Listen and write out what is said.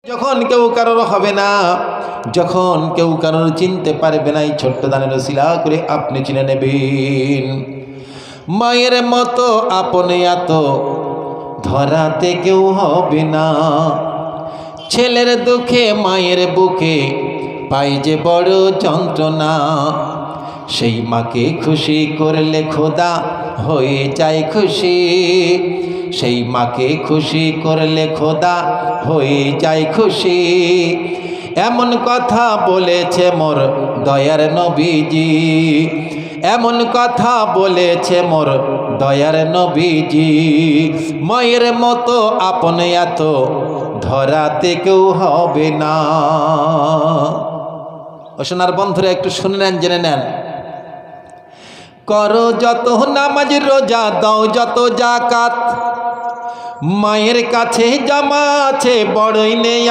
যখন কেউ কারোর হবে না, যখন কেউ কারোর চিনতে পারবে না, এই ছোট্ট দানের ওসিলা করে আপনি চিনে নেবেন। মায়ের মতো আপনে এত ধরাতে কেউ হবে না। ছেলের দুঃখে মায়ের বুকে পাই যে বড় যন্ত্রণা। সেই মাকে খুশি করলে খোদা হয়ে যায় খুশি। সেই মাকে খুশি করলে খোদা হয়ে যায় খুশি। এমন কথা বলেছে মোর দয়ার নবীজি, এমন কথা বলেছে মোর দয়ার নবীজি। মায়ের মতো আপন এত ধরাতে কেউ হবে না। ও সোনার বন্ধুরা, একটু শুনে নেন, জেনে নেন। করো যত নামাজ রোজা, দাও যত যাকাত, মায়ের কাছে জমা আছে বড়ই নেই।